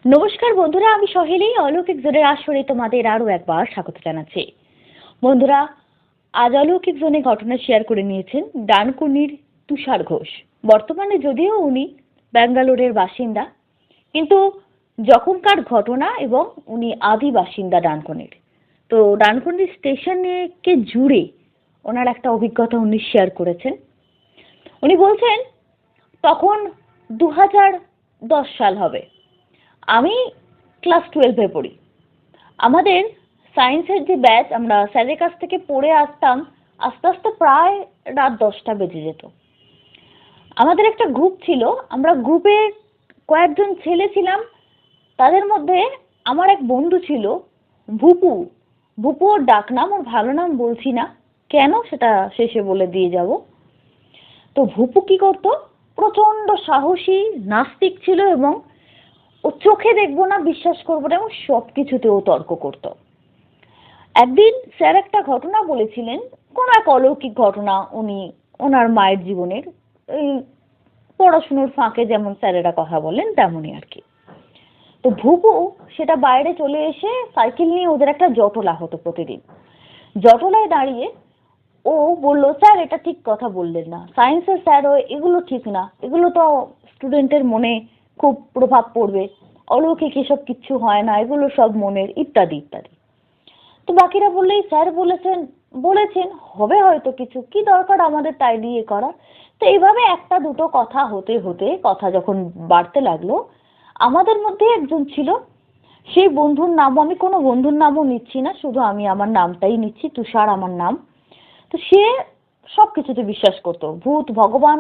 নমস্কার বন্ধুরা, আমি সহেলি অলৌকিক জোনের আসরে তোমাদের আরো একবার স্বাগত জানাচ্ছি। বন্ধুরা, আজ অলৌকিক জোনে ঘটনা শেয়ার করে নিয়েছেন ডানকুনির তুষার ঘোষ। বর্তমানে যদিও উনি ব্যাঙ্গালোরের বাসিন্দা, কিন্তু যখনকার ঘটনা এবং উনি আদি বাসিন্দা ডানকুনির। তো ডানকুনি স্টেশনকে জুড়ে ওনার একটা অভিজ্ঞতা উনি শেয়ার করেছেন। উনি বলছেন, তখন 2010 সাল হবে। আমি ক্লাস 12-এ পড়ি। আমাদের সায়েন্সের যে ব্যাচ, আমরা স্যারের কাছ থেকে পড়ে আসতাম, আস্তে আস্তে প্রায় রাত 10টা বেজে যেত। আমাদের একটা গ্রুপ ছিল, আমরা গ্রুপে কয়েকজন ছেলে ছিলাম। তাদের মধ্যে আমার এক বন্ধু ছিল ভুপু। ভুপু ওর ডাকনাম, ওর ভালো নাম বলছি না, কেন সেটা শেষে বলে দিয়ে যাব। তো ভুপু কি করতো, প্রচন্ড সাহসী নাস্তিক ছিল এবং ও চোখে দেখবো না, বিশ্বাস করবো না, এবং সবকিছুতেও তর্ক করত। একদিন স্যার একটা ঘটনা বলেছিলেন, কোন এক অলৌকিক ঘটনা, উনি ওনার মায়ের জীবনের, এই পড়াশুনোর ফাঁকে যেমন স্যারেরা কথা বলেন তেমনই আর কি। তো ভুপু সেটা বাইরে চলে এসে সাইকেল নিয়ে, ওদের একটা জটলা হতো প্রতিদিন, জটলায় দাঁড়িয়ে ও বলল, স্যার এটা ঠিক কথা বললেন না, সায়েন্সের স্যার এগুলো ঠিক না, এগুলো তো স্টুডেন্টের মনে খুব প্রভাব পড়বে, অলৌকিক এসব কিচ্ছু হয় না, এগুলো সব মনের, ইত্যাদি ইত্যাদি। তো বাকিরা বললেই, স্যার বলেছেন হবে হয়তো কিছু, কি দরকার আমাদের তাই দিয়ে করা। তো এইভাবে একটা দুটো কথা হতে হতে কথা যখন বাড়তে লাগলো, আমাদের মধ্যে একজন ছিল, সেই বন্ধুর নাম, আমি কোনো বন্ধুর নামও নিচ্ছি না, শুধু আমি আমার নামটাই নিচ্ছি, তুষার আমার নাম। তো সে সবকিছুতে বিশ্বাস করতো, ভূত ভগবান,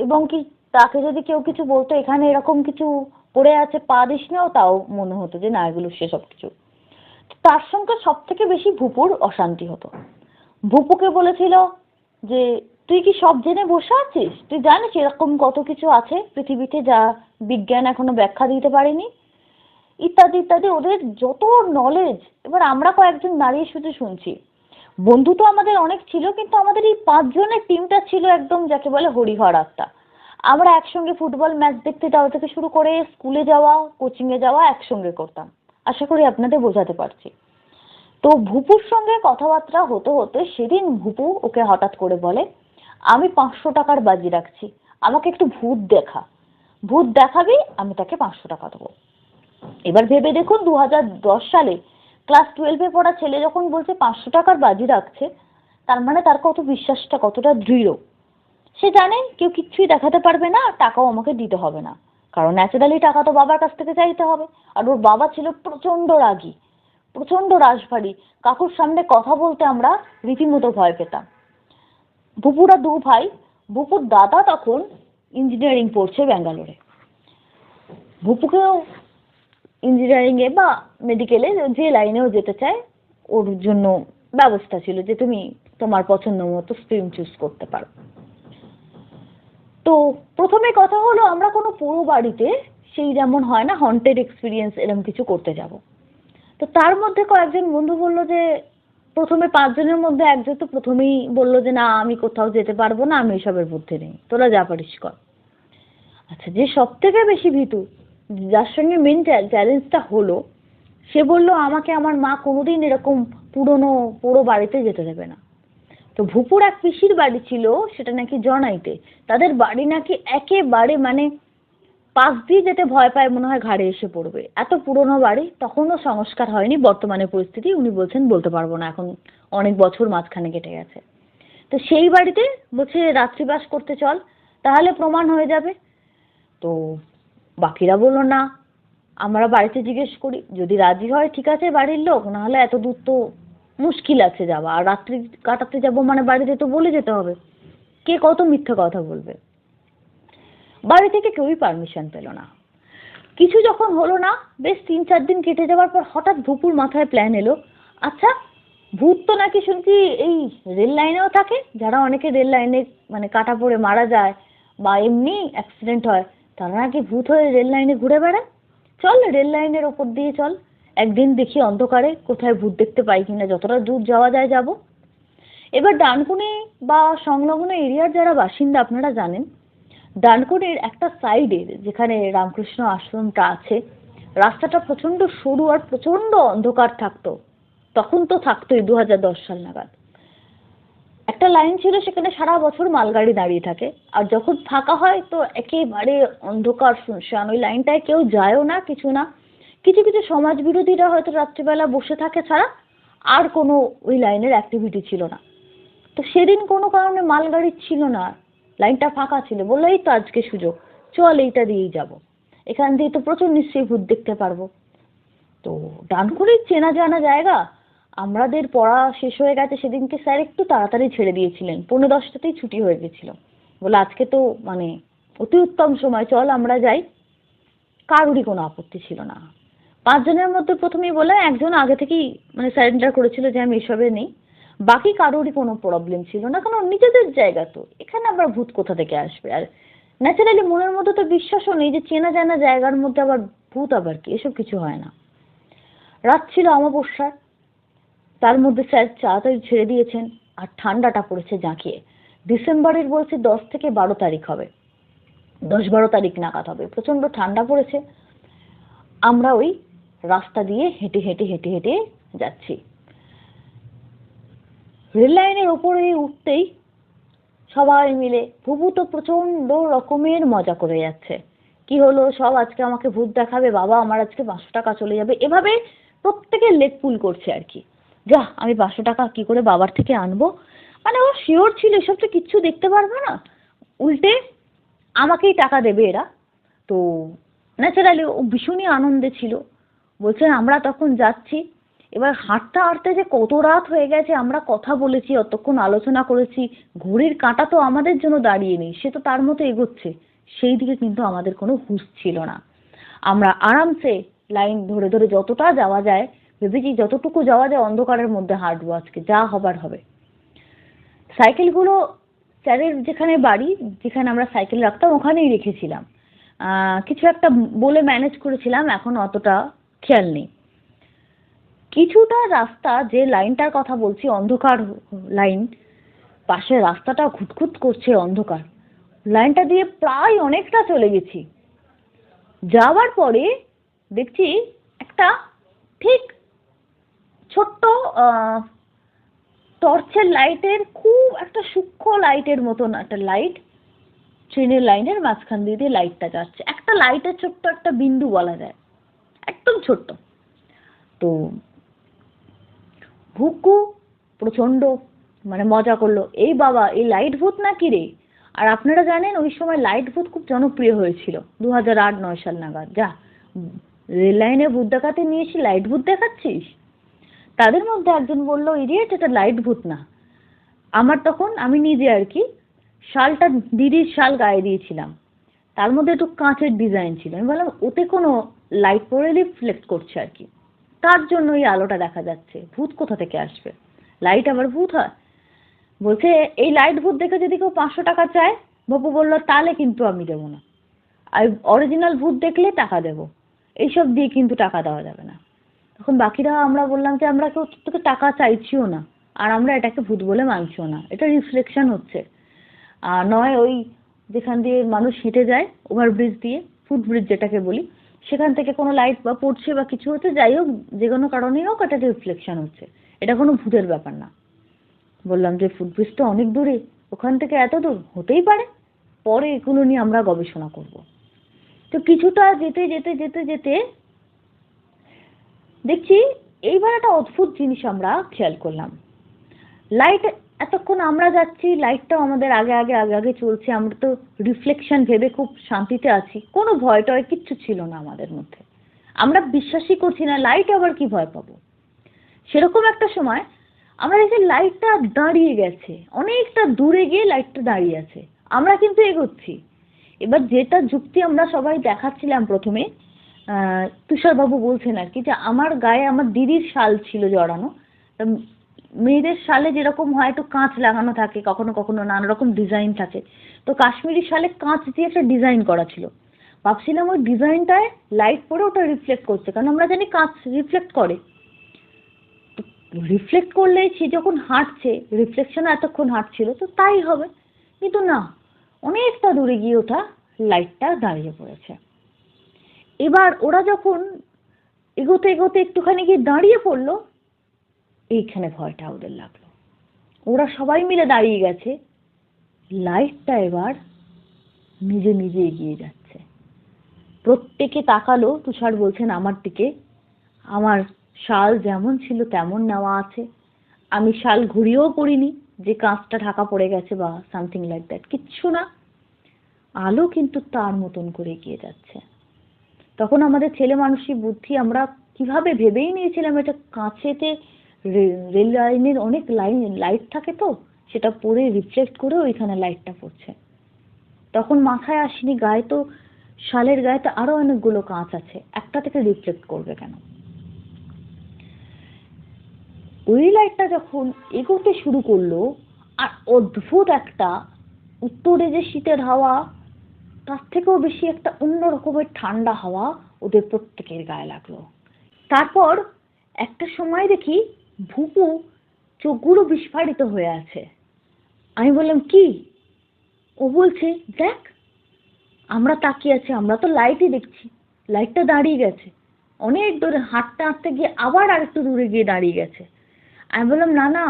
এবং কি তাকে যদি কেউ কিছু বলতো এখানে এরকম কিছু পড়ে আছে, পা দিস নাও, তাও মনে হতো যে না, এগুলো সে সব কিছু। তার সঙ্গে সব থেকে বেশি ভুপুর অশান্তি হতো। ভুপুকে বলেছিল যে, তুই কি সব জেনে বসে আছিস, তুই জানিস এরকম কত কিছু আছে পৃথিবীতে যা বিজ্ঞান এখনো ব্যাখ্যা দিতে পারেনি, ইত্যাদি ইত্যাদি। ওদের যত নলেজ। এবার আমরা কয়েকজন দাঁড়িয়ে শুধু শুনছি। বন্ধু তো আমাদের অনেক ছিল, কিন্তু আমাদের এই 5 জনের টিমটা ছিল একদম যাকে বলে হরিহর আত্মা। আমরা একসঙ্গে ফুটবল ম্যাচ দেখতে যাওয়া থেকে শুরু করে স্কুলে যাওয়া, কোচিং এ যাওয়া একসঙ্গে করতাম। আশা করি আপনাদের বোঝাতে পারছি। তো ভুপুর সঙ্গে কথাবার্তা হতে হতে সেদিন ভুপু ওকে হঠাৎ করে বলে, আমি 500 টাকার বাজি রাখছি, আমাকে একটু ভূত দেখাবি, আমি তাকে 500 টাকা দেবো। এবার ভেবে দেখুন, 2010 সালে ক্লাস 12-এ পড়া ছেলে যখন বলছে 500 টাকার বাজি রাখছে, তার মানে তার কত বিশ্বাসটা কতটা দৃঢ়। সে জানে কেউ কিচ্ছুই দেখাতে পারবে না, টাকাও আমাকে দিতে হবে না, কারণ ন্যাচারালি টাকা তো বাবার কাছ থেকে চাইতে হবে। আর ওর বাবা ছিল প্রচন্ড রাগী, প্রচন্ড রাশভারী, কাকুর সামনে কথা বলতে আমরা রীতিমতো ভয় পেতাম। ভুপুরা 2 ভাই। ভুপুর দাদা তখন ইঞ্জিনিয়ারিং পড়ছে ব্যাঙ্গালোরে। ভুপুকেও ইঞ্জিনিয়ারিং এ বা মেডিকেলে, যে লাইনেও যেতে চায়, ওর জন্য ব্যবস্থা ছিল যে তুমি তোমার পছন্দ মতো স্ট্রিম চুজ করতে পারো। তো প্রথমে কথা হলো, আমরা কোনো পুরো বাড়িতে, সেই যেমন হয় না হন্টেড এক্সপিরিয়েন্স, এরকম কিছু করতে যাব। তো তার মধ্যে কয়েকজন বন্ধু বললো যে, প্রথমে 5 জনের মধ্যে একজন তো প্রথমেই বললো যে না, আমি কোথাও যেতে পারবো না, আমি এসবের মধ্যে নেই, তোরা যা পারিস কর। আচ্ছা, যে সব থেকে বেশি ভীতু, যার সঙ্গে মেন চ্যালেঞ্জটা হলো, সে বললো আমাকে আমার মা কোনোদিন এরকম পুরো বাড়িতে যেতে দেবে না। তো ভুপুর এক পিসির বাড়ি ছিল, সেটা নাকি জনাইতে। তাদের বাড়ি নাকি একেবারে মানে পাশ দিয়ে যেতে ভয় পায়, মনে হয় ঘাড়ে এসে পড়বে, এত পুরনো বাড়ি, তখনও সংস্কার হয়নি। বর্তমানে পরিস্থিতি উনি বলছেন বলতে পারবো না, এখন অনেক বছর মাঝখানে কেটে গেছে। তো সেই বাড়িতে বলছে রাত্রিবাস করতে চল, তাহলে প্রমাণ হয়ে যাবে। তো বাকিরা বললো না, আমরা বাড়িতে জিজ্ঞেস করি, যদি রাজি হয় ঠিক আছে বাড়ির লোক, নাহলে এত দূর তো মুশকিল আছে যাওয়া, আর রাত্রি কাটাতে যাব মানে বাড়িতে তো বলে যেতে হবে, কে কত মিথ্যে কথা বলবে। বাড়ি থেকে কেউই পারমিশন পেল না। কিছু যখন হলো না, বেশ 3-4 দিন কেটে যাওয়ার পর হঠাৎ ভুপুর মাথায় প্ল্যান এলো, আচ্ছা ভূত তো নাকি শুনছি এই রেল লাইনেও থাকে, যারা অনেকে রেল লাইনে মানে কাটা পড়ে মারা যায় বা এমনি অ্যাক্সিডেন্ট হয়, তারা নাকি ভূত হয়ে রেল লাইনে ঘুরে বেড়ায়। চল রেল লাইনের ওপর দিয়ে চল, একদিন দেখি অন্ধকারে কোথায় ভূত দেখতে পাই কিনা, যতটা দূর যাওয়া যায় যাব। এবার ডানকুনি বা সংলগ্ন এরিয়ার যারা বাসিন্দা আপনারা জানেন, ডানকুনির একটা সাইডে যেখানে রামকৃষ্ণ আশ্রমটা আছে, রাস্তাটা প্রচন্ড সরু আর প্রচন্ড অন্ধকার থাকতো। তখন তো থাকতোই 2010 সাল নাগাদ। একটা লাইন ছিল, সেখানে সারা বছর মালগাড়ি দাঁড়িয়ে থাকে, আর যখন ফাঁকা হয় তো একেবারে অন্ধকার শুনশান। ওই লাইনটায় কেউ যায়ও না, কিছু না। কিছু কিছু সমাজ বিরোধীরা হয়তো রাত্রিবেলা বসে থাকে ছাড়া আর কোনো ওই লাইনের অ্যাক্টিভিটি ছিল না। তো সেদিন কোনো কারণে মালগাড়ি ছিল না, লাইনটা ফাঁকা ছিল। বললো এই তো আজকে সুযোগ, চল এইটা দিয়েই যাব, এখান দিয়ে তো প্রচুর নিশ্চয়ই ভূত দেখতে পারবো। তো ডানকুনির চেনা জানা জায়গা, আমাদের পড়া শেষ হয়ে গেছে সেদিনকে, স্যার একটু তাড়াতাড়ি ছেড়ে দিয়েছিলেন, 9:45-তেই ছুটি হয়ে গেছিল। বলে আজকে তো মানে অতি উত্তম সময়, চল আমরা যাই। কারোরই কোনো আপত্তি ছিল না। 5 জনের মধ্যে প্রথমেই বলে একজন আগে থেকেই মানে সারেন্ডার করেছিল যে আমি এসবে নেই। বাকি কারোরই কোনো প্রবলেম ছিল না, কারণ নিজেদের জায়গা তো, এখানে আবার ভূত কোথা থেকে আসবে। আর ন্যাচারালি মনের মধ্যে তো বিশ্বাসও নেই যে চেনা জানা জায়গার মধ্যে আবার ভূত আবার কি, এসব কিছু হয় না। রাত ছিল অমাবস্যার, তার মধ্যে স্যার তাড়াতাড়ি ছেড়ে দিয়েছেন। আর ঠান্ডাটা পড়েছে জাঁকিয়ে। ডিসেম্বরের বলছে 10 থেকে 12 তারিখ হবে, 10-12 তারিখ নাগাদ হবে। প্রচন্ড ঠান্ডা পড়েছে। আমরা ওই রাস্তা দিয়ে হেঁটে হেঁটে হেঁটে হেঁটে যাচ্ছি। রেল লাইনের ওপরে উঠতেই সবাই মিলে বুবু তো প্রচন্ড রকমের মজা করে যাচ্ছে। কি হলো, সব আজকে আমাকে ভূত দেখাবে, বাবা আমার আজকে 500 টাকা চলে যাবে, এভাবে প্রত্যেকে লেগ পুল করছে আর কি। যা, আমি 500 টাকা কি করে বাবার থেকে আনবো। মানে ও শিওর ছিল এসব তো কিচ্ছু দেখতে পারবে না, উল্টে আমাকেই টাকা দেবে এরা। তো ন্যাচারালি ও ভীষণই আনন্দে ছিল। বলছে আমরা তখন যাচ্ছি, এবার হাঁটতে হাঁটতে যে কত রাত হয়ে গেছে, আমরা কথা বলেছি, অতক্ষণ আলোচনা করেছি, ঘড়ির কাঁটা তো আমাদের জন্য দাঁড়িয়ে নেই, সে তো তার মতো এগোচ্ছে। সেই দিকে কিন্তু আমাদের কোনো হুঁশ ছিল না। আমরা আরামসে লাইন ধরে ধরে যতটা যাওয়া যায়, ভেবেছি যতটুকু যাওয়া যায় অন্ধকারের মধ্যে হাঁটবো, আজকে যা হবার হবে। সাইকেলগুলো স্যারের যেখানে বাড়ি, যেখানে আমরা সাইকেল রাখতাম ওখানেই রেখেছিলাম। কিছু একটা বলে ম্যানেজ করেছিলাম, এখন অতটা খেয়াল নেই। কিছুটা রাস্তা, যে লাইনটার কথা বলছি অন্ধকার লাইন, পাশে রাস্তাটা ঘুটঘুট করছে অন্ধকার, লাইনটা দিয়ে প্রায় অনেকটা চলে গেছি। যাওয়ার পরে দেখছি একটা ঠিক ছোট্ট টর্চের লাইটের, খুব একটা সূক্ষ্ম লাইটের মতন একটা লাইট, ট্রেনের লাইনের মাঝখান দিয়ে দিয়ে লাইটটা যাচ্ছে। একটা লাইটের ছোট্ট একটা বিন্দু বলা যায়, একদম ছোট্ট। তো ভুকু প্রচন্ড মানে মজা করলো, এই বাবা এই লাইট ভূত নাকি রে। আর আপনারা জানেন ওই সময় লাইট ভূত খুব জনপ্রিয় হয়েছিল 2008-9 সাল নাগাদ। যা, রেল লাইনে ভূত দেখাতে নিয়ে এসে লাইট ভূত দেখাচ্ছিস। তাদের মধ্যে একজন বললো ইডিয়েট, এটা লাইট ভূত না। আমার তখন, আমি নিজে আর কি শালটা দিদির শাল গায়ে দিয়েছিলাম, তার মধ্যে একটু কাঁচের ডিজাইন ছিল। আমি বললাম ওতে কোনো লাইট পড়ে রিফ্লেক্ট করছে আর কি, তার জন্য এই আলোটা দেখা যাচ্ছে, ভূত কোথা থেকে আসবে, লাইট আবার ভূত হয়। বলছে এই লাইট ভূত দেখে যদি কেউ 500 টাকা চায়, বাবু বললো তাহলে কিন্তু আমি দেবো না, আর অরিজিনাল ভূত দেখলে টাকা দেবো, এইসব দিয়ে কিন্তু টাকা দেওয়া যাবে না। তখন বাকিরা আমরা বললাম যে আমরা কেউ তোর থেকে টাকা চাইছিও না, আর আমরা এটাকে ভূত বলে মানছিও না, এটা রিফ্লেকশন হচ্ছে। আর নয় ওই যেখান দিয়ে মানুষ হেঁটে যায় ওভারব্রিজ দিয়ে, ফুটব্রিজ যেটাকে বলি, সেখান থেকে কোনো লাইট বা পড়ছে বা কিছু হচ্ছে, যাই হোক যে কোনো কারণেই হোক এটা রিফ্লেকশন হচ্ছে, এটা কোনো ভূতের ব্যাপার না। বললাম যে ফুটব্রিজ তো অনেক দূরে, ওখান থেকে এত দূর হতেই পারে, পরে এগুলো নিয়ে আমরা গবেষণা করব। তো কিছুটা যেতে যেতে যেতে যেতে দেখছি এইবার একটা অদ্ভুত জিনিস আমরা খেয়াল করলাম। লাইট, এতক্ষণ আমরা যাচ্ছি, লাইটটাও আমাদের আগে আগে আগে আগে চলছে, আমরা তো রিফ্লেকশন ভেবে খুব শান্তিতে আছি, কোনো ভয় টয় কিচ্ছু ছিল না আমাদের মধ্যে। আমরা বিশ্বাসই করছি না, লাইট আবার কি ভয় পাবো। সেরকম একটা সময় আমরা দেখছি লাইটটা দাঁড়িয়ে গেছে, অনেকটা দূরে গিয়ে লাইটটা দাঁড়িয়ে আছে, আমরা কিন্তু এগোচ্ছি। এবার যেটা যুক্তি আমরা সবাই দেখাচ্ছিলাম প্রথমে, তুষারবাবু বলছেন আর কি, যে আমার গায়ে আমার দিদির শাল ছিল জড়ানো। তা মেয়েদের শালে যেরকম হয় একটু কাঁচ লাগানো থাকে, কখনো কখনো নানা রকম ডিজাইন থাকে, তো কাশ্মীরি শালে কাঁচ দিয়ে একটা ডিজাইন করা ছিল। ভাবছিলাম ওই ডিজাইনটায় লাইট পড়ে ওটা রিফ্লেক্ট করছে, কারণ আমরা জানি কাঁচ রিফ্লেক্ট করে। রিফ্লেক্ট করলে সে যখন হাঁটছে, রিফ্লেকশন এতক্ষণ হাঁটছিল, তো তাই হবে। কিন্তু না, অনেকটা দূরে গিয়ে ওঠা লাইটটা দাঁড়িয়ে পড়েছে। এবার ওরা যখন এগোতে এগোতে একটুখানি গিয়ে দাঁড়িয়ে পড়লো, এইখানে ভয়টা ওদের লাগলো। ওরা সবাই মিলে দাঁড়িয়ে গেছে, লাইটটা এবার নিজে নিজে এগিয়ে যাচ্ছে। প্রত্যেকে তাকালো, তুষার বলছেন আমার দিকে। আমার শাল যেমন ছিল তেমন নেওয়া আছে, আমি শাল ঘুরিয়েও পড়িনি যে কাঁচটা ঢাকা পড়ে গেছে বা সামথিং লাইক দ্যাট, কিচ্ছু না। আলো কিন্তু তার মতন করে এগিয়ে যাচ্ছে। তখন আমাদের ছেলে মানুষই বুদ্ধি, আমরা কিভাবে ভেবেই নিয়েছিলাম এটা কাঁচেতে রেল লাইনের অনেক লাইট থাকে, তো সেটা পড়ে রিফ্লেক্ট করে ওইখানে লাইটটা পড়ছে। তখন মাথায় আসেনি গায়ে তো শালের গায়ে তো আরো অনেকগুলো কাঁচ আছে, একটা থেকে রিফ্লেক্ট করবে কেন। ওই লাইটটা যখন এগোতে শুরু করলো, আর অদ্ভুত একটা উত্তরে যে শীতের হাওয়া, তার থেকেও বেশি একটা অন্য রকমের ঠান্ডা হাওয়া ওদের প্রত্যেকের গায়ে লাগলো। তারপর একটা সময় দেখি ভুপু চোখগুলো বিস্ফারিত হয়ে আছে। আমি বললাম কি? ও বলছে দেখ। আমরা তাকিয়ে আছি, আমরা তো লাইটই দেখছি, লাইটটা দাঁড়িয়ে গেছে। অনেক দূরে হাঁটতে হাঁটতে গিয়ে আবার আরেকটু দূরে গিয়ে দাঁড়িয়ে গেছে। আমি বললাম না না,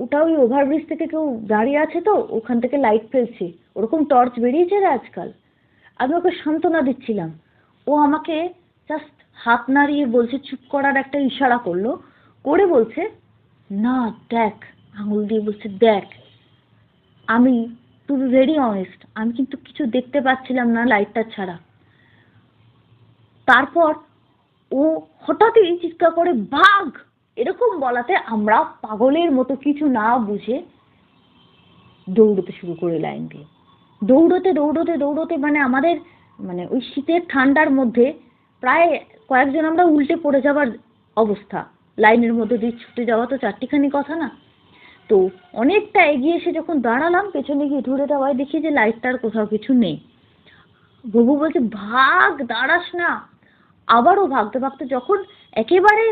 ওটা ওই ওভারব্রিজ থেকে কেউ দাঁড়িয়ে আছে, তো ওখান থেকে লাইট ফেলছে, ওরকম টর্চ বেরিয়েছে রে আজকাল। আমি ওকে সান্ত্বনা দিচ্ছিলাম, ও আমাকে জাস্ট হাত নাড়িয়ে বলছে চুপ করার একটা ইশারা করলো, করে বলছে না দেখ, আঙুল দিয়ে বলছে দেখ। আমি টু বি ভেরি অনেস্ট, আমি কিন্তু কিছু দেখতে পাচ্ছিলাম না লাইটটা ছাড়া। তারপর ও হঠাৎই চিৎকার করে ভাগ, এরকম বলাতে আমরা পাগলের মতো কিছু না বুঝে দৌড়তে শুরু করে লাইন দিয়ে। দৌড়তে দৌড়তে দৌড়তে মানে আমাদের মানে ওই শীতের ঠান্ডার মধ্যে প্রায় কয়েকজন আমরা উল্টে পড়ে যাবার অবস্থা। লাইনের মধ্যে দিয়ে ছুটে যাওয়া তো চারটিখানি কথা না। তো অনেকটা এগিয়ে এসে যখন দাঁড়ালাম, পেছনে গিয়ে ঘুরে দেওয়ায় দেখি যে লাইটটার কোথাও কিছু নেই। বুবু বলছে ভাগ, দাঁড়াস না। আবারও ভাগতে ভাগতে যখন একেবারে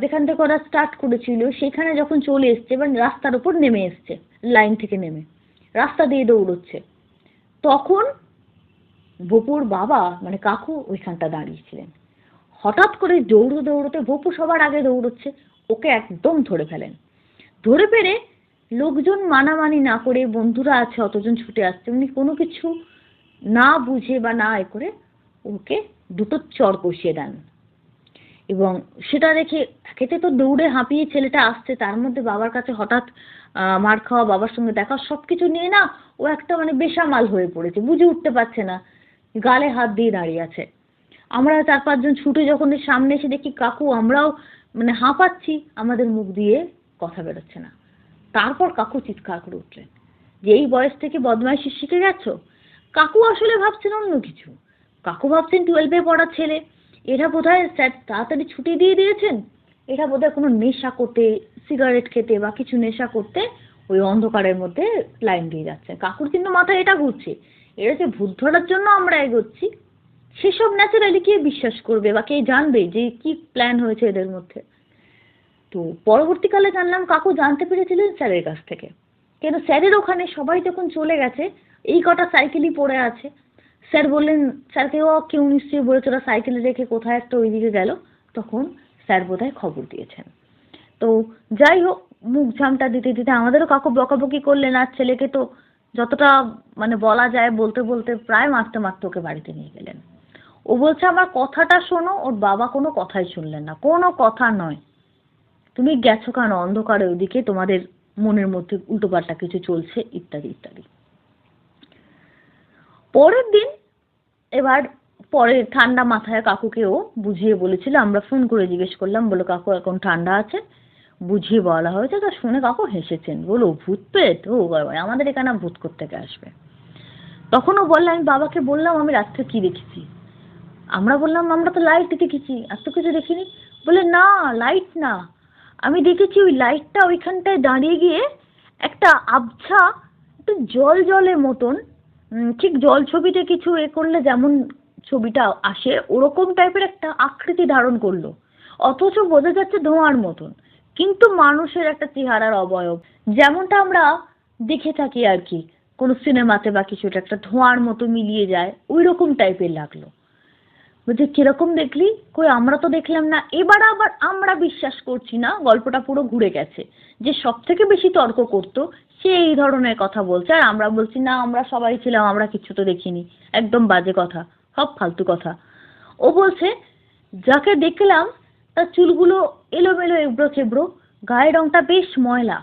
যেখান থেকে ওরা স্টার্ট করেছিল সেখানে যখন চলে এসছে, এবার রাস্তার উপর নেমে এসছে, লাইন থেকে নেমে রাস্তা দিয়ে দৌড়চ্ছে, তখন বপুর বাবা মানে কাকু ওইখানটা দাঁড়িয়েছিলেন। হঠাৎ করে দৌড়তে দৌড়তে বপু সবার আগে দৌড়চ্ছে, ওকে একদম ধরে ফেলেন। ধরে পেরে লোকজন মানামানি না করে, বন্ধুরা আছে অতজন ছুটে আসছে, উনি কোনো কিছু না বুঝে বা না এ করে ওকে দুটো চড় কষিয়ে দেন। এবং সেটা দেখে একেতে তো দৌড়ে হাঁপিয়ে ছেলেটা আসছে, তার মধ্যে বাবার কাছে হঠাৎ মার খাওয়া, বাবার সঙ্গে দেখা, সবকিছু নিয়ে না ও একটা মানে বেসামাল হয়ে পড়েছে, বুঝে উঠতে পারছে না, গালে হাত দিয়ে দাঁড়িয়ে আছে। আমরা 4-5 জন ছুটে যখন এর সামনে এসে দেখি কাকু, আমরাও মানে হাঁপাচ্ছি, আমাদের মুখ দিয়ে কথা বেরোচ্ছে না। তারপর কাকু চিৎকার করে উঠলেন যে এই বয়স থেকে বদমাইশি শিখে গেছো। কাকু আসলে ভাবছেন অন্য কিছু। কাকু ভাবছেন 12-এ পড়া ছেলে, এরা বোধহয় স্যার তাড়াতাড়ি ছুটি দিয়ে দিয়েছেন, এরা বোধহয় কোনো নেশা করতে, সিগারেট খেতে বা কিছু নেশা করতে ওই অন্ধকারের মধ্যে লাইন দিয়ে যাচ্ছে। কাকুর কিন্তু মাথায় এটা ঘুরছে, এরা যে ভূত ধরার জন্য আমরা এগোচ্ছি, সেসব ন্যাচারালি কে বিশ্বাস করবে বা কে জানবে যে কি প্ল্যান হয়েছে এদের মধ্যে। তো পরবর্তীকালে জানলাম কাকু জানতে পেরেছিলেন স্যারের কাছ থেকে, কেন স্যারের ওখানে সবাই যখন চলে গেছে এই কটা সাইকেলই পড়ে আছে। স্যার বললেন, স্যারকে ও কেউ নিশ্চয়ই বলেছে ওরা সাইকেলে রেখে কোথায় একটা ওইদিকে গেল, তখন স্যার বোধহয় খবর দিয়েছেন। তো যাই হোক, মুখ ঝামটা দিতে দিতে আমাদেরও কাকু বকাবকি করলেন, আর ছেলেকে তো যতটা মানে বলা যায় বলতে বলতে প্রায় মারতে মারতে ওকে বাড়িতে নিয়ে গেলেন। ও বলছে আমার কথাটা শোনো, ওর বাবা কোনো কথাই শুনলেন না, কোনো কথা নয়, তুমি গেছো কেন অন্ধকারে ওইদিকে, তোমাদের মনের মধ্যে উল্টোপাল্টা কিছু চলছে ইত্যাদি ইত্যাদি। পরের দিন এবার পরে ঠান্ডা মাথায় কাকুকেও বুঝিয়ে বলেছিল, আমরা ফোন করে জিজ্ঞেস করলাম, বলো কাকু এখন ঠান্ডা আছে, বুঝিয়ে বলা হয়েছে। তা শুনে কাকু হেসেছেন, বলো ভূত পেট, ও বাবা আমাদের এখানে ভূত কোত্থেকে আসবে। তখনও বললাম, আমি বাবাকে বললাম আমি রাত্রে কি দেখেছি। আমরা বললাম আমরা তো লাইট দেখেছি, আর তো কিছু দেখিনি। বলে না লাইট না, আমি দেখেছি ওই লাইটটা ওইখানটায় দাঁড়িয়ে গিয়ে একটা আবছা একটু জল জলের মতন, ঠিক জল ছবিতে কিছু এ করলে যেমন ছবিটা আসে ওরকম টাইপের একটা আকৃতি ধারণ করলো, অথচ বোঝা যাচ্ছে ধোঁয়ার মতন, কিন্তু মানুষের একটা চেহারার অবয়ব, যেমনটা আমরা দেখে থাকি আর কি কোনো সিনেমাতে বা কিছু, একটা ধোঁয়ার মতো মিলিয়ে যায় ওই রকম টাইপের লাগলো। বলছে কিরকম দেখলি? কই আমরা তো দেখলাম না। এবার আবার আমরা বিশ্বাস করছি না, গল্পটা পুরো ঘুরে গেছে। যে সব থেকে বেশি তর্ক করতো সে এই ধরনের কথা বলছে, আর আমরা বলছি না আমরা সবাই ছিলাম, আমরা কিছু তো দেখিনি। একদম বাজে কথা, সব ফালতু কথা। ও বলছে যাকে দেখলাম তার চুলগুলো এলোমেলো এবড়ো খেবড়ো, গায়ের রংটা বেশ ময়লা,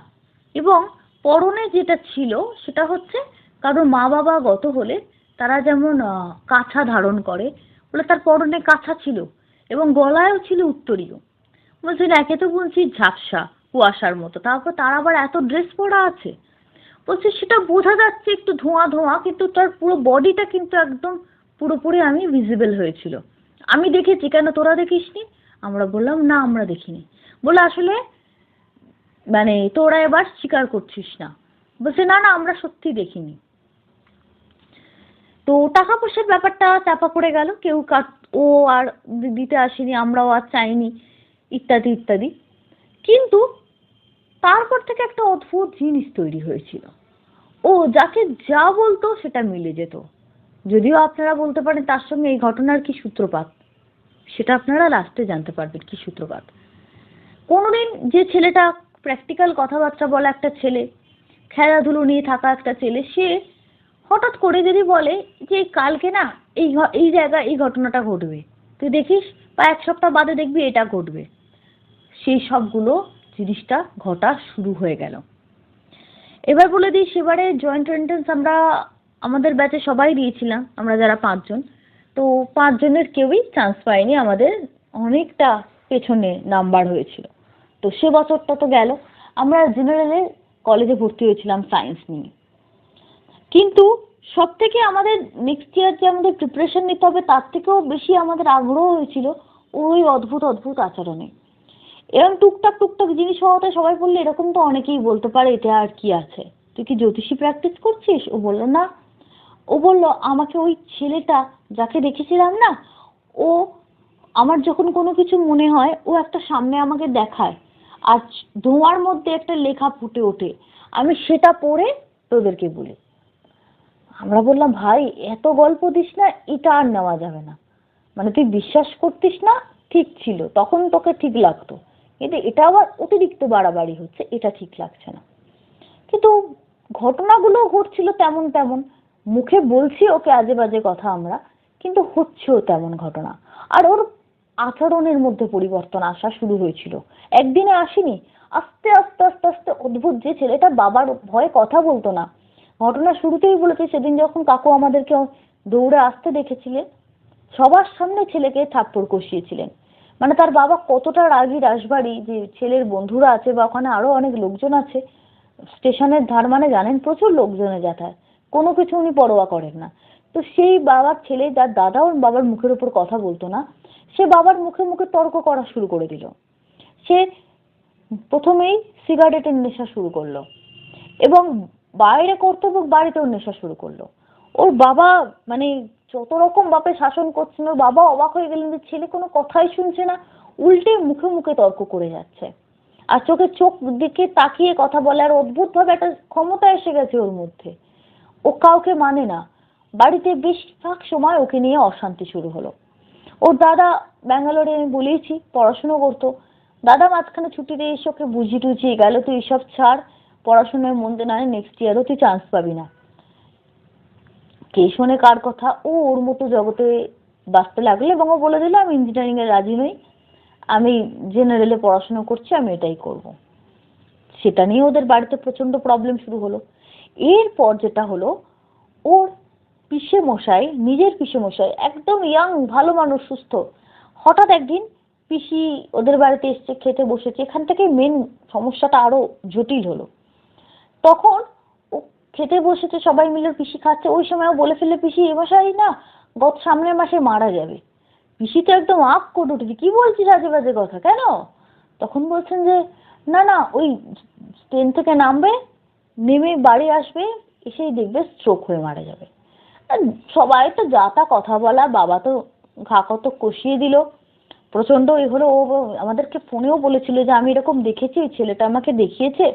এবং পরনে যেটা ছিল সেটা হচ্ছে কারোর মা বাবা গত হলে তারা যেমন কাছা ধারণ করে, বলে তার পরনে কাছা ছিল এবং গলায়ও ছিল উত্তরীয়। বলছে একে তো বলছি ঝাপসা কুয়াশার মতো, তারপর তার আবার এত ড্রেস পরা আছে। বলছে সেটা বোঝা যাচ্ছে একটু ধোঁয়া ধোঁয়া, কিন্তু তার পুরো বডিটা কিন্তু একদম পুরোপুরি আমি ভিজিবল হয়েছিল। আমি দেখেছি, কেন তোরা দেখিসনি? আমরা বললাম না আমরা দেখিনি। বলে আসলে মানে তোরা এবার স্বীকার করছিস না। বলছে না না আমরা সত্যি দেখিনি। তো টাকা পয়সার ব্যাপারটা চাপা পড়ে গেল, কেউ ও আর দিতে আসেনি, আমরাও আর চাইনি, ইত্যাদি ইত্যাদি। কিন্তু তারপর থেকে একটা অদ্ভুত জিনিস তৈরি হয়েছিল। ও যাকে যা বলতো সেটা মিলে যেত। যদিও আপনারা বলতে পারেন তার সঙ্গে এই ঘটনার কি সূত্রপাত, সেটা আপনারা লাস্টে জানতে পারবেন কি সূত্রপাত। কোনোদিন যে ছেলেটা প্র্যাকটিক্যাল কথাবার্তা বলা একটা ছেলে, খেলাধুলো নিয়ে থাকা একটা ছেলে, সে হঠাৎ করে যদি বলে যে কালকে না এই জায়গায় এই ঘটনাটা ঘটবে, তুই দেখিস, বা এক সপ্তাহ বাদে দেখবি এটা ঘটবে, সেই সবগুলো জিনিসটা ঘটা শুরু হয়ে গেল। এবার বলে দিই, সেবারে জয়েন্ট এন্ট্রান্স আমরা আমাদের ব্যাচে সবাই দিয়েছিলাম, আমরা যারা 5 জন। তো 5 জনের কেউই চান্স পাইনি, আমাদের অনেকটা পেছনে নাম্বার হয়েছিল। তো সে বছরটা তো গেল, আমরা জেনারেলে কলেজে ভর্তি হয়েছিলাম সায়েন্স নিয়ে। কিন্তু সব থেকে আমাদের নেক্সট ইয়ার যে আমাদের প্রিপারেশন নিতে হবে তার থেকেও বেশি আমাদের আগ্রহ হয়েছিল ওই অদ্ভুত অদ্ভুত আচরণে। এরকম টুকটাক টুকটাক জিনিস হওয়াতে সবাই বললো এরকম তো অনেকেই বলতে পারে, এটা আর কি আছে, তুই কি জ্যোতিষী প্র্যাকটিস করছিস? ও বলল না। ও বলল আমাকে ওই ছেলেটা যাকে দেখেছিলাম না, ও আমার যখন কোনো কিছু মনে হয় ও একটা সামনে আমাকে দেখায়, আর ধোঁয়ার মধ্যে একটা লেখা ফুটে ওঠে, আমি সেটা পড়ে তোদেরকে বলি। আমরা বললাম ভাই এত গল্প দিস না, এটা আর নেওয়া যাবে না। মানে তুই বিশ্বাস করতিস না ঠিক ছিল, তখন তোকে ঠিক লাগতো, কিন্তু এটা আবার অতিরিক্ত বাড়াবাড়ি হচ্ছে, এটা ঠিক লাগছে না। কিন্তু ঘটনাগুলো ঘটছিল তেমন তেমন, মুখে বলছি ওকে আজে বাজে কথা আমরা, কিন্তু হচ্ছেও তেমন ঘটনা। আর ওর আচরণের মধ্যে পরিবর্তন আসা শুরু হয়েছিল, একদিনে আসেনি, আস্তে আস্তে আস্তে আস্তে অদ্ভুত। যে ছেলেটা বাবার ভয়ে কথা বলতো না, ঘটনা শুরুতেই বলেছে সেদিন যখন কাকু আমাদেরকে দৌড়ে আসতে দেখেছিলেন, সবার সামনে ছেলেকে থাপ্পড় কষিয়েছিলেন। মানে তার বাবা কতটা রাগী রাশবাড়ি, যে ছেলের বন্ধুরা আছে বা ওখানে আরো অনেক লোকজন আছে, স্টেশনের ধার মানে জানেন প্রচুর লোকজনের যাতায়াত, কোনো কিছু উনি পরোয়া করেন না। তো সেই বাবার ছেলে, যার দাদা ওর বাবার মুখের উপর কথা বলতো না, সে বাবার মুখে মুখে তর্ক করা শুরু করে দিল। সে প্রথমেই সিগারেটের নেশা শুরু করলো, এবং বাইরে করতো এবং বাড়িতেও নেশা শুরু করলো। ওর বাবা মানে যত রকম বাপে শাসন করছেন, ওর বাবা অবাক হয়ে গেলেন যে ছেলে কোনো কথাই শুনছে না, উল্টে মুখে মুখে তর্ক করে যাচ্ছে, আর চোখে চোখ দিকে তাকিয়ে কথা বলার অদ্ভুত ভাবে একটা ক্ষমতা এসে গেছে ওর মধ্যে। ও কাউকে মানে না, বাড়িতে বেশিরভাগ সময় ওকে নিয়ে অশান্তি শুরু হলো। ওর দাদা ব্যাঙ্গালোরে, আমি বলেইছি, পড়াশুনো করতো। দাদা মাঝখানে ছুটিতে এসে ওকে বুঝিয়ে টুঝিয়ে গেল, তুই এসব ছাড়, পড়াশোনায় মন দে, না নেক্সট ইয়ারও তুই চান্স পাবি না। কে শোনে কার কথা, ও ওর মতো জগতে বাঁচতে লাগলো, এবং ও বলে দিল আমি ইঞ্জিনিয়ারিং এ রাজি নই, আমি জেনারেলে পড়াশোনা করছি, আমি এটাই করব। সেটা নিয়ে ওদের বাড়িতে প্রচন্ড প্রবলেম শুরু হলো। এরপর যেটা হলো, ওর পিসে মশাই, নিজের পিসে মশাই, একদম ইয়াং ভালো মানুষ, সুস্থ, হঠাৎ একদিন পিসি ওদের বাড়িতে এসছে, খেতে বসেছে। এখান থেকে মেন সমস্যাটা আরো জটিল হলো। তখন ও খেতে বসেছে, সবাই মিলে পিসি খাচ্ছে, ওই সময় ও বলে ফেললে পিসি এ মশাই না গত সামনের মাসে মারা যাবে। পিসি তো একদম আপ করে উঠেছে, কি বলছিস আজে বাজে কথা, কেন? তখন বলছেন যে না না ওই ট্রেন থেকে নামবে, নেমে বাড়ি আসবে, এসেই দেখবে স্ট্রোক হয়ে মারা যাবে। আর সবাই তো যা তা কথা বলা, বাবা তো ঘা কত কষিয়ে দিল, প্রচন্ড এই হলো। ও আমাদেরকে ফোনেও বলেছিল যে আমি এরকম দেখেছি, ওই ছেলেটা আমাকে দেখিয়েছে,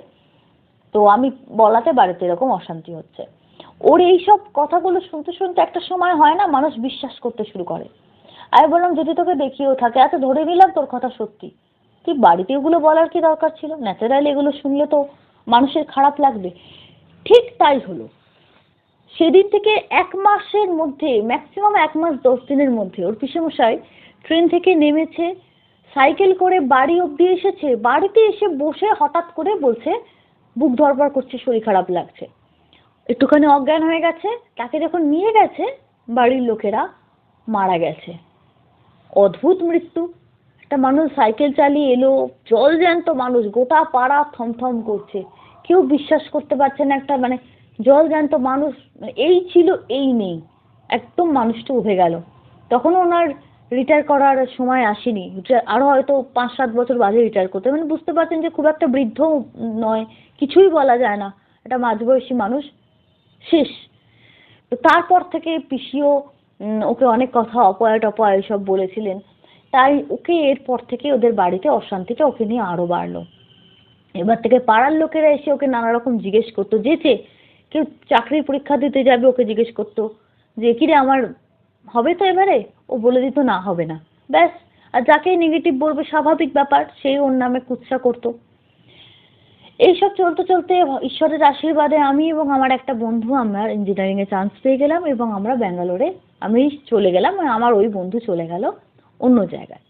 তো আমি বলাতে বাড়িতে এরকম অশান্তি হচ্ছে। ওর এইসব কথাগুলো শুনতে শুনতে একটা সময় হয় না, মানুষ বিশ্বাস করতে শুরু করে। আমি বললাম যদি তোকে দেখিয়েও থাকে, আচ্ছা ধরে নিলাম তোর কথা সত্যি, তুই বাড়িতে এগুলো বলার কি দরকার ছিল? ন্যাচারালি এগুলো শুনলে তো মানুষের খারাপ লাগবে। ঠিক তাই হলো। সেদিন থেকে 1 মাসের মধ্যে, ম্যাক্সিমাম 1 মাস 10 দিনের মধ্যে ওর পিসেমশাই ট্রেন থেকে নেমেছে, সাইকেল করে বাড়ি অব্দি এসেছে, বাড়িতে এসে বসে হঠাৎ করে বলছে বুক ধড়ফড় করছে, শরীর খারাপ লাগছে, একটুখানি অজ্ঞান হয়ে গেছে। তাকে যখন নিয়ে গেছে বাড়ির লোকেরা, মারা গেছে। অদ্ভুত মৃত্যু। একটা মানুষ সাইকেল চালিয়ে এলো, জল জ্যান্ত মানুষ, গোটা পাড়া থমথম করছে, কেউ বিশ্বাস করতে পারছে না। একটা মানে জল জ্যান্ত মানুষ, এই ছিল এই নেই, একদম মানুষটা উঠে গেল। তখন ওনার রিটায়ার করার সময় আসেনি, আরো হয়তো 5-7 বছর বাদে রিটায়ার করতে, মানে বুঝতে পারছেন যে খুব একটা বৃদ্ধ নয়, কিছুই বলা যায় না, একটা মাঝবয়সী মানুষ শেষ। তো তারপর থেকে পিসিও ওকে অনেক কথা অপয়া টপয়া এসব বলেছিলেন, তাই ওকে এরপর থেকে ওদের বাড়িতে অশান্তিটা ওকে নিয়ে আরো বাড়লো। এবার থেকে পাড়ার লোকেরা এসে ওকে নানা রকম জিজ্ঞেস করতো, যেচে কেউ চাকরির পরীক্ষা দিতে যাবে ওকে জিজ্ঞেস করতো যে কিরে আমার হবে তো এবারে, ও বলে দিত না হবে না, ব্যাস। আর যাকে নেগেটিভ বলবে স্বাভাবিক ব্যাপার, সেই ওর নামে কুৎসা করতো। এইসব চলতে চলতে ঈশ্বরের আশীর্বাদে আমি এবং আমার একটা বন্ধু আমরা ইঞ্জিনিয়ারিং এ চান্স পেয়ে গেলাম এবং আমরা ব্যাঙ্গালোরে আমি চলে গেলাম, আমার ওই বন্ধু চলে গেল অন্য জায়গায়।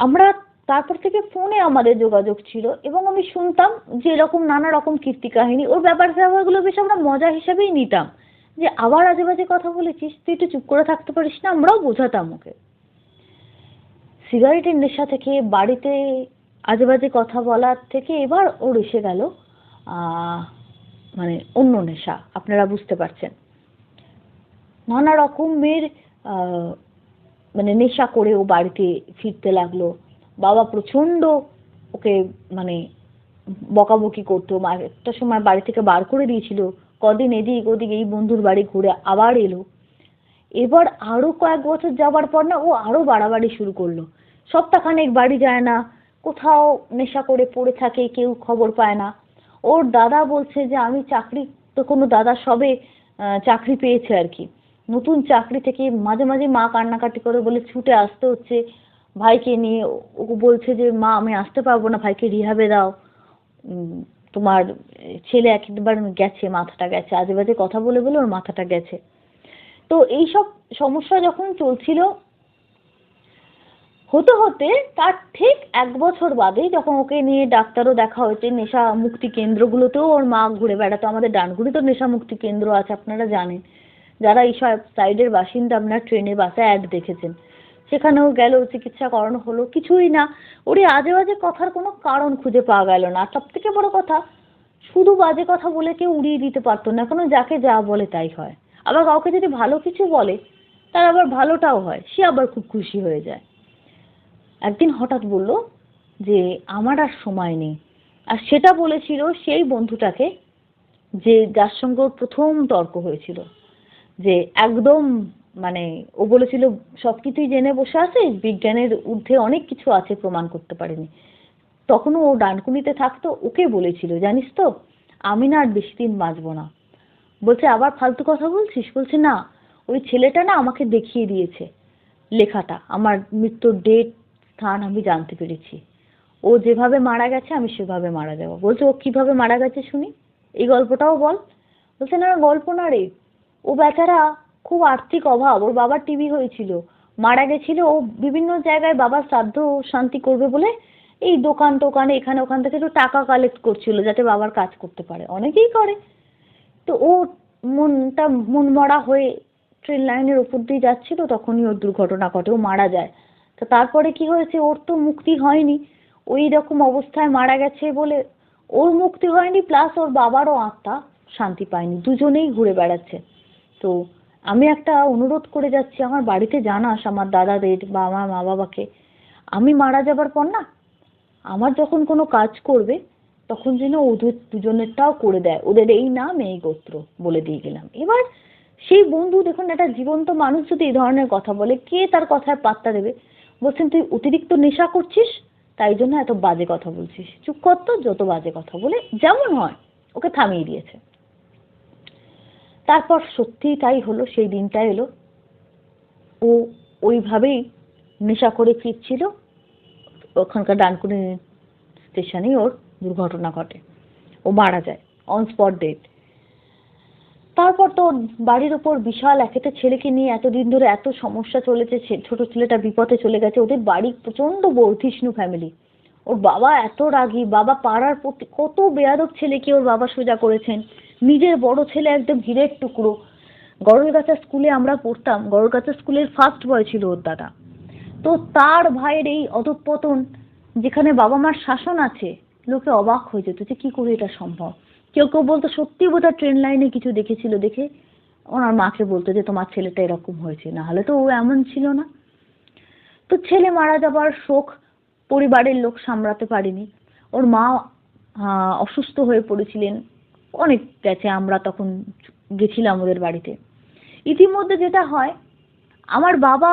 আমরা তারপর থেকে ফোনে আমাদের যোগাযোগ ছিল এবং আমি শুনতাম যে এরকম নানা রকম কীর্তি কাহিনী, ওর ব্যাপার স্যাপারগুলো বেশ আমরা মজা হিসেবেই নিতাম, যে আবার আজে বাজে কথা বলেছিস, তুই একটু চুপ করে থাকতে পারিস না, আমরাও বোঝাতাম ওকে। সিগারেটের নেশা থেকে বাড়িতে আজে বাজে কথা বলার থেকে এবার ওর এসে গেল মানে অন্য নেশা, আপনারা বুঝতে পারছেন। নানা রকমের মানে নেশা করে ও বাড়িতে ফিরতে লাগলো। বাবা প্রচন্ড ওকে মানে বকাবকি করতো, একটা সময় বাড়ি থেকে বার করে দিয়েছিল, কদিন এদিক ওদিক এই বন্ধুর বাড়ি ঘুরে আবার এলো। এবার আরো কয়েক বছর যাবার পর না ও আরো বাড়াবাড়ি শুরু করলো, সপ্তাহখানেক বাড়ি যায় না, কোথাও নেশা করে পড়ে থাকে, কেউ খবর পায় না। ওর দাদা বলছে যে আমি চাকরি, তো কোনো দাদা সবে চাকরি পেয়েছে আর কি, নতুন চাকরি থেকে মাঝে মাঝে মা কান্নাকাটি করে বলে ছুটে আসতে হচ্ছে ভাইকে নিয়ে। ও বলছে যে মা আমি আসতে পারবো না, ভাইকে রিহাবে দাও, তোমার ছেলে একবার গেছে, মাথাটা গেছে, আজে বাজে কথা বলে বলে ওর মাথাটা গেছে। তো এইসব সমস্যা যখন চলছিল, হতে হতে তার ঠিক 1 বছর বাদে যখন ওকে নিয়ে ডাক্তারও দেখা হয়েছে, নেশা মুক্তি কেন্দ্রগুলোতেও ওর মা ঘুরে বেড়াতো। আমাদের ডানকুনি তো নেশা মুক্তি কেন্দ্র আছে, আপনারা জানেন, যারা এইসব সাইডের বাসিন্দা, আপনারা ট্রেনে বাসে অ্যাড দেখেছেন, সেখানেও গেল, চিকিৎসা করানো হলো, কিছুই না। ওরই আজে বাজে কথার কোনো কারণ খুঁজে পাওয়া গেল না। সব থেকে বড় কথা, শুধু বাজে কথা বলে কেউ উড়িয়ে দিতে পারতো না, এখনো যাকে যা বলে তাই হয়। আবার কাউকে যদি ভালো কিছু বলে তার আবার ভালোটাও হয়, সে আবার খুব খুশি হয়ে যায়। একদিন হঠাৎ বলল যে আমার আর সময় নেই, আর সেটা বলেছিল সেই বন্ধুটাকে যে যার সঙ্গে ওর প্রথম তর্ক হয়েছিল, যে একদম মানে ও বলেছিল সবকিছুই জেনে বসে আছে, বিজ্ঞানের ঊর্ধ্বে অনেক কিছু আছে, প্রমাণ করতে পারেনি। তখনও ও ডানকুনিতে থাকতো, ওকে বলেছিল জানিস তো আমি না আর বেশি দিন বাঁচবো না। বলছে আবার ফালতু কথা বলছিস? বলছে না, ওই ছেলেটা না আমাকে দেখিয়ে দিয়েছে লেখাটা, আমার মৃত্যুর ডেট স্থান আমি জানতে পেরেছি, ও যেভাবে মারা গেছে আমি সেভাবে মারা যাবো। বলছে ও কিভাবে মারা গেছে শুনি, এই গল্পটাও বল। বলছে না গল্প না রে, ও বেচারা খুব আর্থিক অভাব, ওর বাবার টিবি হয়েছিল, মারা গেছিল, ও বিভিন্ন জায়গায় বাবার শ্রাদ্ধ শান্তি করবে বলে এই দোকান টোকানে এখানে ওখান থেকে একটু টাকা কালেক্ট করছিল যাতে বাবার কাজ করতে পারে, অনেকেই করে। তো ও মন মরা হয়ে ট্রেন লাইনের উপর দিয়ে যাচ্ছিল, তখনই ওর দুর্ঘটনা ঘটে, ও মারা যায়। তো তারপরে কি হয়েছে, ওর তো মুক্তি হয়নি, ওই রকম অবস্থায় মারা গেছে বলে ওর মুক্তি হয়নি, প্লাস ওর বাবারও আত্মা শান্তি পায়নি, দুজনেই ঘুরে বেড়াচ্ছে। তো আমি একটা অনুরোধ করে যাচ্ছি, আমার বাড়িতে জানাস আমার দাদাদের বা আমার মা বাবাকে, আমি মারা যাবার পর না আমার যখন কোনো কাজ করবে তখন যেন ওদের দুজনেরটাও করে দেয়, ওদের এই নাম এই গোত্র বলে দিয়ে গেলাম। এবার সেই বন্ধু দেখুন, একটা জীবন্ত মানুষ যদি এই ধরনের কথা বলে, কে তার কথায় পাত্তা দেবে? বলছেন তুই অতিরিক্ত নেশা করছিস, তাই জন্য এত বাজে কথা বলছিস, চুপ কর তো, যত বাজে কথা বলে যেমন হয়। ওকে থামিয়ে দিয়েছে। তারপর সত্যিই তাই হলো, সেই দিনটা এলো, ও ওইভাবেই নেশা করে ফিরছিল, ওখানকার ডানকুনি স্টেশনেই ওর দুর্ঘটনা ঘটে, ও মারা যায় অন স্পট ডেট। তারপর তো বাড়ির উপর বিশাল একেতে ছেলেকে নিয়ে এতদিন ধরে এত সমস্যা চলেছে, ছোট ছেলেটা বিপথে চলে গেছে, ওদের বাড়ি প্রচন্ড বর্ধিষ্ণু ফ্যামিলি। ওর বাবা এত রাগী, বাবা পাড়ার প্রতি কত বেয়াদব ছেলেকে ওর বাবা সোজা করেছেন, নিজের বড় ছেলে একদম হীরের টুকরো। গড়েরগাছা স্কুলে আমরা পড়তাম, গড়েরগাছা স্কুলের ফার্স্ট বয় ছিল ওর দাদা। তো তার ভাইয়ের এই অধঃপতন, যেখানে বাবা মার শাসন আছে, লোকে অবাক হয়ে যেত যে কি করে এটা সম্ভব। কেউ কেউ বলতো সত্যি বোধহয় ট্রেন লাইনে কিছু দেখেছিল, দেখে ওনার মাকে বলতো যে তোমার ছেলেটা এরকম হয়েছে, না হলে তো ও এমন ছিল না। তো ছেলে মারা যাবার শোক পরিবারের লোক সামলাতে পারেনি। ওর মা অসুস্থ হয়ে পড়েছিলেন, অনেক গেছে, আমরা তখন গেছিলাম ওদের বাড়িতে। ইতিমধ্যে যেটা হয়, আমার বাবা,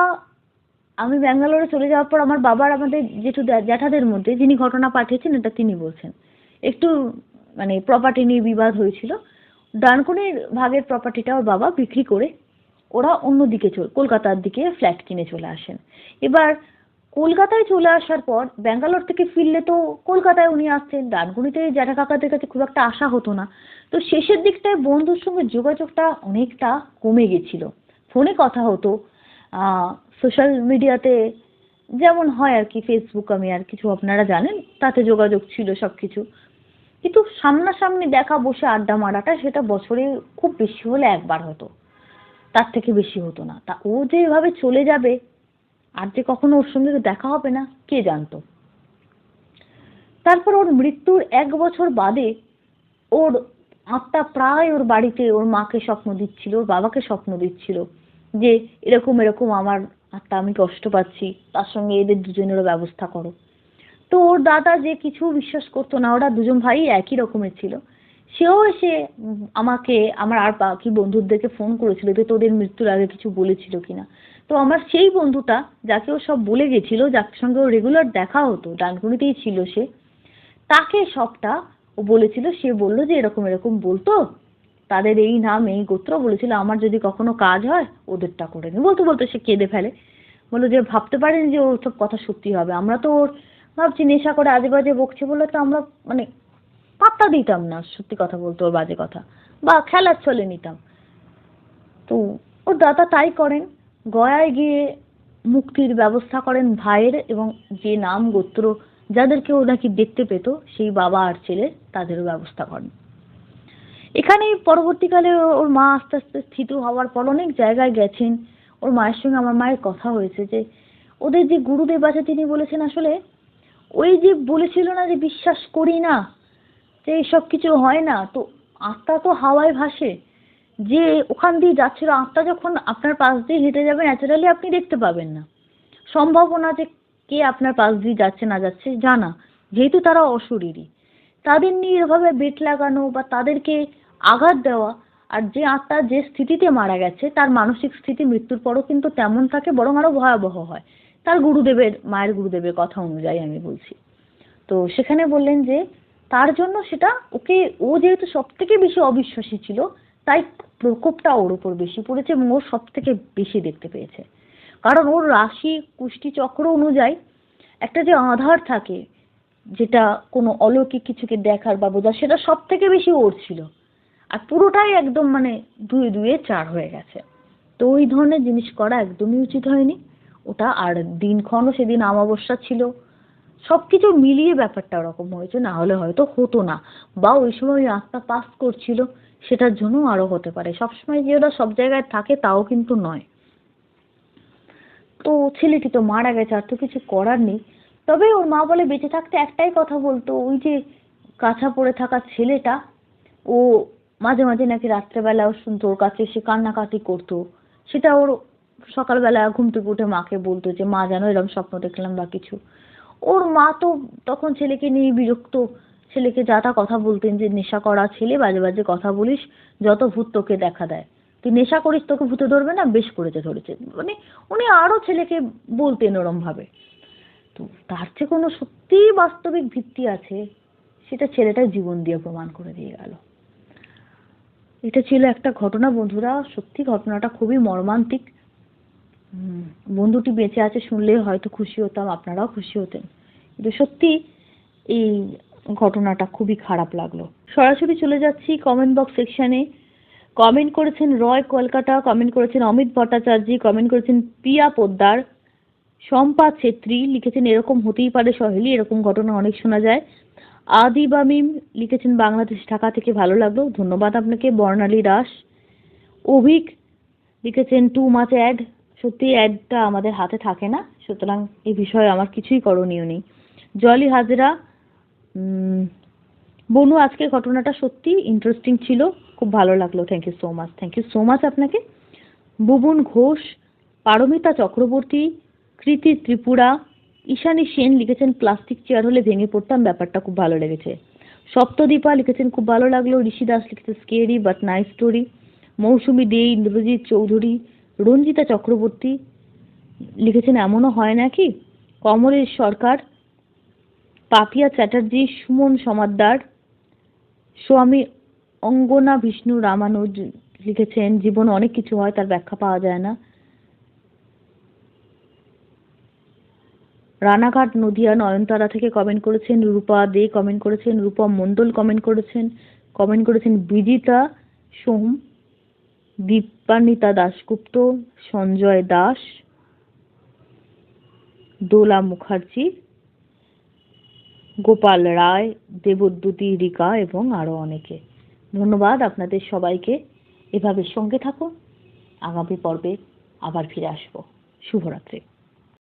আমি ব্যাঙ্গালোরে চলে যাওয়ার পর আমার বাবার আমাদের জেঠু জ্যাঠাদের মধ্যে যিনি ঘটনা পাঠিয়েছেন এটা তিনি বলছেন, একটু মানে প্রপার্টি নিয়ে বিবাদ হয়েছিল। ডানকুনির ভাগের প্রপার্টিটা ওর বাবা বিক্রি করে ওরা অন্যদিকে কলকাতার দিকে ফ্ল্যাট কিনে চলে আসেন। এবার কলকাতায় চলে আসার পর ব্যাঙ্গালোর থেকে ফিরলে তো কলকাতায় উনি আসছেন, ডানকুনিতে জ্যাঠা কাকাদের কাছে খুব একটা আসা হতো না। তো শেষের দিকটায় বন্ধুর সঙ্গে যোগাযোগটা অনেকটা কমে গেছিল, ফোনে কথা হতো, সোশ্যাল মিডিয়াতে যেমন হয় আর কি, ফেসবুক আমি আর কিছু আপনারা জানেন, তাতে যোগাযোগ ছিল সবকিছু। কিন্তু সামনাসামনি দেখা, বসে আড্ডা মারাটা সেটা বছরে খুব বেশি হলে একবার হতো, তার থেকে বেশি হতো না। তা ও যে এভাবে চলে যাবে আর যে কখনো ওর সঙ্গে দেখা হবে না কে জানতো। তারপর ওর মৃত্যুর 1 বছর বাদে ওর আত্মা প্রায় ওর বাড়িতে ওর মাকে স্বপ্ন দিচ্ছিল, ওর বাবাকে স্বপ্ন দিচ্ছিল যে এরকম এরকম আমার আত্মা, আমি কষ্ট পাচ্ছি, তার সঙ্গে এদের দুজনেরও ব্যবস্থা করো। তো ওর দাদা যে কিছু বিশ্বাস করতো না, ওরা দুজন ভাই একই রকমের ছিল, সেও এসে আমাকে, আমার আর বাকি বন্ধুদেরকে ফোন করেছিল যে তোদের মৃত্যুর আগে কিছু বলেছিল কিনা। তো আমার সেই বন্ধুটা যাকে ও সব বলে গেছিল, যার সঙ্গে ও রেগুলার দেখা হতো, ডানকুনিতেই ছিল সে, তাকে সবটা ও বলেছিল। সে বলল যে এরকম এরকম বলতো, তাদের এই নাম এই গোত্র, বলেছিল আমার যদি কখনো কাজ হয় ওদেরটা করে নি। বলতে বলতে সে কেঁদে ফেলে, বললো যে ভাবতে পারিনি যে ওর সব কথা সত্যি হবে। আমরা তো ওর ভাবছি নেশা করে আজে বাজে বকছে বলে তো আমরা মানে পাত্তা দিতাম না, সত্যি কথা বলতো ওর বাজে কথা, বা খেলার ছলে নিতাম। তো ওর দাদা তাই করেন, গয়ায় গিয়ে মুক্তির ব্যবস্থা করেন ভাইয়ের, এবং যে নাম গোত্র যাদেরকে ও নাকি দেখতে পেত সেই বাবা আর ছেলে, তাদেরও ব্যবস্থা করেন। এখানেই পরবর্তীকালে ওর মা আস্তে আস্তে স্থিত হওয়ার পর অনেক জায়গায় গেছেন। ওর মায়ের সঙ্গে আমার মায়ের কথা হয়েছে যে ওদের যে গুরুদেব আছে তিনি বলেছেন আসলে ওই যে বলেছিল না যে বিশ্বাস করি না, যে এইসব কিছু হয় না, তো আত্মা তো হাওয়ায় ভাসে, যে ওখান দিয়ে যাচ্ছিল আত্মা যখন আপনার পাশ দিয়ে হেঁটে যাবে ন্যাচারালি আপনি দেখতে পাবেন না, সম্ভাবনা যে কে আপনার পাশ দিয়ে যাচ্ছে না যাচ্ছে জানা, যেহেতু তারা অশরীরী, তাদের নিয়ে এভাবে বেট লাগানো বা তাদেরকে আঘাত দেওয়া। আর যে আত্মা যে স্থিতিতে মারা গেছে তার মানসিক স্থিতি মৃত্যুর পরও কিন্তু তেমন থাকে, বরং আরো ভয়াবহ হয়, তার গুরুদেবের, মায়ের গুরুদেবের কথা অনুযায়ী আমি বলছি। তো সেখানে বললেন যে তার জন্য সেটা ওকে, ও যেহেতু সব থেকে বেশি অবিশ্বাসী ছিল, তাই প্রকোপটা ওর উপর বেশি পড়েছে এবং ও সব থেকে বেশি দেখতে পেয়েছে। কারণ ওর রাশি কুষ্টি চক্র অনুযায়ী একটা যে আধার থাকে, যেটা কোনো অলৌকিক কিছুকে দেখার বা বোঝার, সেটা সব থেকে বেশি ওর ছিল। আর পুরোটাই একদম মানে 2 2 4 হয়ে গেছে। তো ওই ধরনের জিনিস করা একদমই উচিত হয়নি ওটা। আর দিনক্ষণও সেদিন অমাবস্যা ছিল, সবকিছু মিলিয়ে ব্যাপারটা ওরকম হয়েছে, না হলে হয়তো হতো না। বা ওই সময় ওই আত্মা পাস করছিল সেটার জন্য আরো হতে পারে, সবসময় যে ওরা সব জায়গায় থাকে তাও কিন্তু নয়। তো ছেলেটি তো মারা গেছে, আর তো কিছু করার নেই। তবে ওর মা বলে বেঁচে থাকতে একটাই কথা বলতো, ওই যে কাছা পড়ে থাকা ছেলেটা, ও মাঝে মাঝে নাকি রাত্রেবেলাও শুনতো ওর কাছে এসে কান্নাকাটি করতো। সেটা ওর সকালবেলা ঘুম থেকে উঠে মাকে বলতো যে মা জানো এরকম স্বপ্ন দেখলাম বা কিছু। ওর মা তো তখন ছেলেকে নিয়ে বিরক্ত, ছেলেকে যা তা কথা বলতেন যে নেশা করা ছেলে, বাজে বাজে কথা বলিস, যত ভূত তোকে দেখা দেয়, তুই নেশা করিস তোকে ভূতে ধরবে না, বেশ করেছে ধরেছে, মানে উনি আরো ছেলেকে বলতেন ওরম ভাবে। তো তার যে কোনো সত্যি বাস্তবিক ভিত্তি আছে সেটা ছেলেটা জীবন দিয়ে প্রমাণ করে দিয়ে গেল। এটা ছিল একটা ঘটনা বন্ধুরা, সত্যি ঘটনাটা খুবই মর্মান্তিক। হুম, বন্ধুটি বেঁচে আছে শুনলে হয়তো খুশি হতাম, আপনারাও খুশি হতেন। কিন্তু সত্যি এই ঘটনাটা খুবই খারাপ লাগলো। সরাসরি চলে যাচ্ছি কমেন্ট বক্স সেকশনে। কমেন্ট করেছেন রয় কলকাতা, কমেন্ট করেছেন অমিত ভট্টাচার্য, কমেন্ট করেছেন প্রিয়া পোদ্দার, শম্পা ছেত্রী লিখেছেন এরকম হতেই পারে সহেলি, এরকম ঘটনা অনেক শোনা যায়। আদি বামিম লিখেছেন বাংলাদেশ ঢাকা থেকে, ভালো লাগলো, ধন্যবাদ আপনাকে। বর্ণালী দাস, অভিক লিখেছেন টু মাচ অ্যাড, সত্যি অ্যাডটা আমাদের হাতে থাকে না, সুতরাং এই বিষয়ে আমার কিছুই করণীয় নেই। জলি হাজরা, উম, বনু আজকের ঘটনাটা সত্যি ইন্টারেস্টিং ছিল, খুব ভালো লাগলো, thank you so much, thank you so much আপনাকে। বুবন ঘোষ, পারমিতা চক্রবর্তী, কৃতি ত্রিপুরা, ঈশানী সেন লিখেছেন প্লাস্টিক চেয়ার হলে ভেঙে পড়তাম, ব্যাপারটা খুব ভালো লেগেছে। সপ্তদীপা লিখেছেন খুব ভালো লাগলো। ঋষি দাস লিখেছে স্কেরি বাট নাইস স্টোরি। মৌসুমী দে, ইন্দ্রজিৎ চৌধুরী, রঞ্জিতা চক্রবর্তী লিখেছেন এমনও হয় নাকি। কমলেশ সরকার, পাপিয়া চ্যাটার্জি, সুমন সমাদ্দার, স্বামী অঙ্গনা বিষ্ণু রামানুজ লিখেছেন জীবনে অনেক কিছু হয় তার ব্যাখ্যা পাওয়া যায় না। রানাঘাট নদিয়া নয়নতারা থেকে কমেন্ট করেছেন রূপা দে, কমেন্ট করেছেন রূপা মণ্ডল, কমেন্ট করেছেন বিজিতা সোম, দীপান্বিতা দাশগুপ্ত, সঞ্জয় দাস, দোলা মুখার্জি, গোপাল রায়, দেবদ্যুতি রিকা এবং আরো অনেকে। ধন্যবাদ আপনাদের সবাইকে, এভাবে সঙ্গে থাকুন, আগামী পর্বে আবার ফিরে আসবো। শুভরাত্রি।